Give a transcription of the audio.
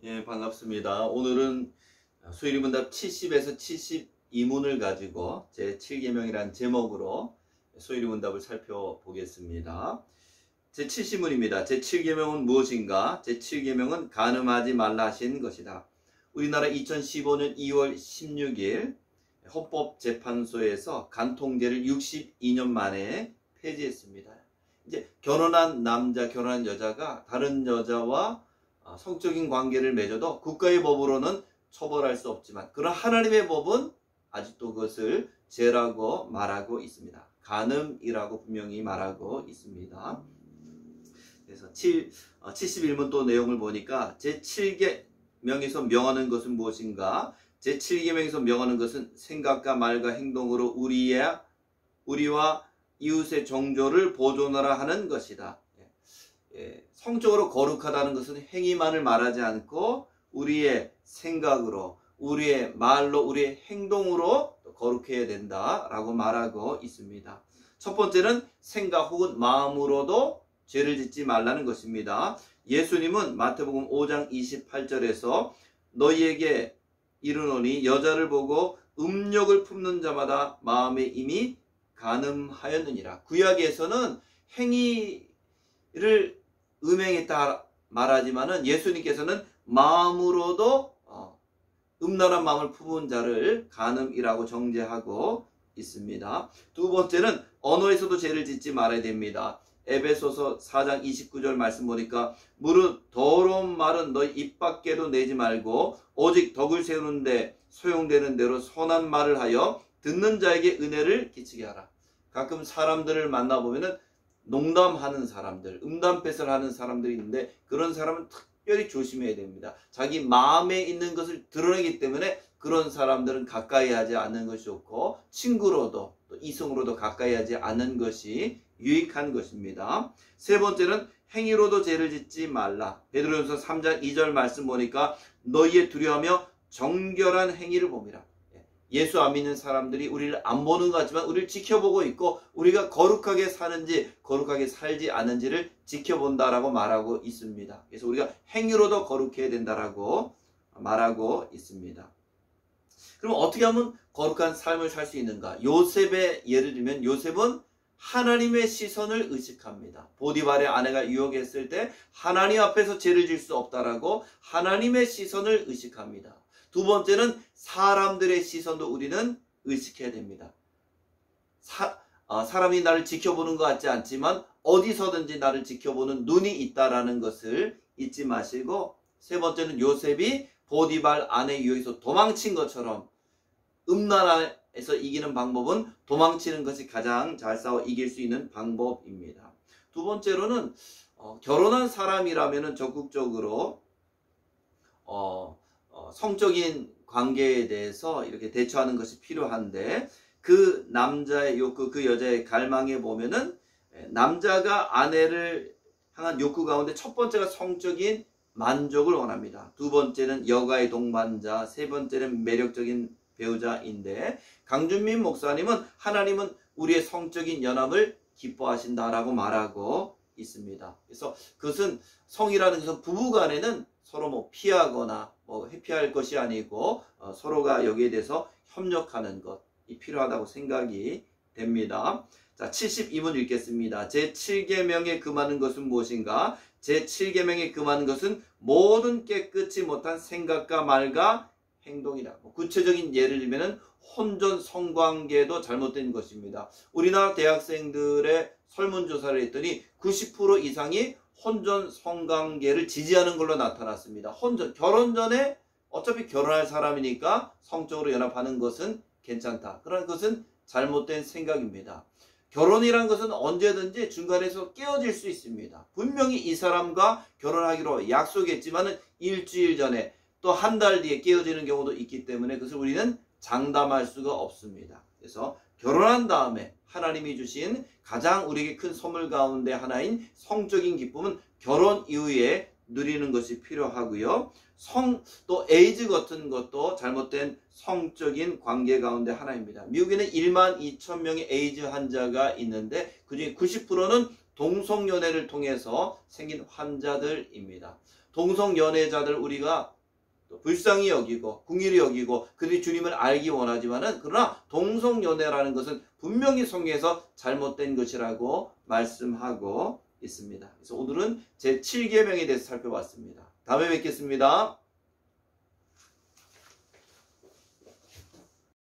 예, 반갑습니다. 오늘은 수요일문답 70에서 72문을 가지고 제7계명이라는 제목으로 수요일문답을 살펴보겠습니다. 제70문입니다. 제7계명은 무엇인가? 제7계명은 간음하지 말라 하신 것이다. 우리나라 2015년 2월 16일 헌법재판소에서 간통죄를 62년 만에 폐지했습니다. 이제 결혼한 남자, 결혼한 여자가 다른 여자와 성적인 관계를 맺어도 국가의 법으로는 처벌할 수 없지만, 그러나 하나님의 법은 아직도 그것을 죄라고 말하고 있습니다. 간음이라고 분명히 말하고 있습니다. 그래서 71문 또 내용을 보니까 제7계명에서 명하는 것은 무엇인가? 제7계명에서 명하는 것은 생각과 말과 행동으로 우리와 이웃의 정조를 보존하라 하는 것이다. 성적으로 거룩하다는 것은 행위만을 말하지 않고 우리의 생각으로, 우리의 말로, 우리의 행동으로 거룩해야 된다라고 말하고 있습니다. 첫 번째는 생각 혹은 마음으로도 죄를 짓지 말라는 것입니다. 예수님은 마태복음 5장 28절에서 너희에게 이르노니 여자를 보고 음욕을 품는 자마다 마음에 이미 간음하였느니라. 구약에서는 행위를 음행했다 말하지만은 예수님께서는 마음으로도 음란한 마음을 품은 자를 간음이라고 정죄하고 있습니다. 두 번째는 언어에서도 죄를 짓지 말아야 됩니다. 에베소서 4장 29절 말씀 보니까 무릇 더러운 말은 너희 입 밖에도 내지 말고 오직 덕을 세우는데 소용되는 대로 선한 말을 하여 듣는 자에게 은혜를 끼치게 하라. 가끔 사람들을 만나보면은 농담하는 사람들, 음담패설 하는 사람들이 있는데 그런 사람은 특별히 조심해야 됩니다. 자기 마음에 있는 것을 드러내기 때문에 그런 사람들은 가까이 하지 않는 것이 좋고, 친구로도 또 이성으로도 가까이 하지 않는 것이 유익한 것입니다. 세 번째는 행위로도 죄를 짓지 말라. 베드로전서 3장 2절 말씀 보니까 너희의 두려워하며 정결한 행위를 봅니다. 예수 안 믿는 사람들이 우리를 안 보는 것 같지만 우리를 지켜보고 있고, 우리가 거룩하게 사는지 거룩하게 살지 않은지를 지켜본다라고 말하고 있습니다. 그래서 우리가 행위로도 거룩해야 된다라고 말하고 있습니다. 그럼 어떻게 하면 거룩한 삶을 살 수 있는가? 요셉의 예를 들면 요셉은 하나님의 시선을 의식합니다. 보디발의 아내가 유혹했을 때 하나님 앞에서 죄를 질 수 없다라고 하나님의 시선을 의식합니다. 두 번째는 사람들의 시선도 우리는 의식해야 됩니다. 사람이 나를 지켜보는 것 같지 않지만 어디서든지 나를 지켜보는 눈이 있다라는 것을 잊지 마시고, 세 번째는 요셉이 보디발 아내 유혹에서 도망친 것처럼 음란에서 이기는 방법은 도망치는 것이 가장 잘 싸워 이길 수 있는 방법입니다. 두 번째로는 결혼한 사람이라면 적극적으로 성적인 관계에 대해서 이렇게 대처하는 것이 필요한데, 그 남자의 욕구, 그 여자의 갈망에 보면은 남자가 아내를 향한 욕구 가운데 첫 번째가 성적인 만족을 원합니다. 두 번째는 여가의 동반자, 세 번째는 매력적인 배우자인데, 강준민 목사님은 하나님은 우리의 성적인 연합을 기뻐하신다라고 말하고 있습니다. 그래서 그것은 성이라는 것은 부부간에는 서로 피하거나 회피할 것이 아니고 서로가 여기에 대해서 협력하는 것이 필요하다고 생각이 됩니다. 자, 72문 읽겠습니다. 제7계명에 금하는 것은 무엇인가? 제7계명에 금하는 것은 모든 깨끗이 못한 생각과 말과 행동이다. 구체적인 예를 들면 혼전 성관계도 잘못된 것입니다. 우리나라 대학생들의 설문조사를 했더니 90% 이상이 혼전 성관계를 지지하는 걸로 나타났습니다. 결혼 전에 어차피 결혼할 사람이니까 성적으로 연합하는 것은 괜찮다. 그러나 그것은 잘못된 생각입니다. 결혼이란 것은 언제든지 중간에서 깨어질 수 있습니다. 분명히 이 사람과 결혼하기로 약속했지만 일주일 전에 또 한 달 뒤에 깨어지는 경우도 있기 때문에 그것을 우리는 장담할 수가 없습니다. 그래서 결혼한 다음에 하나님이 주신 가장 우리에게 큰 선물 가운데 하나인 성적인 기쁨은 결혼 이후에 누리는 것이 필요하고요. 또 에이즈 같은 것도 잘못된 성적인 관계 가운데 하나입니다. 미국에는 1만 2천 명의 에이즈 환자가 있는데 그중에 90%는 동성연애를 통해서 생긴 환자들입니다. 동성연애자들 우리가 불쌍히 여기고 궁일이 여기고 그들이 주님을 알기 원하지만은, 그러나 동성연애라는 것은 분명히 성경에서 잘못된 것이라고 말씀하고 있습니다. 그래서 오늘은 제7계명에 대해서 살펴봤습니다. 다음에 뵙겠습니다.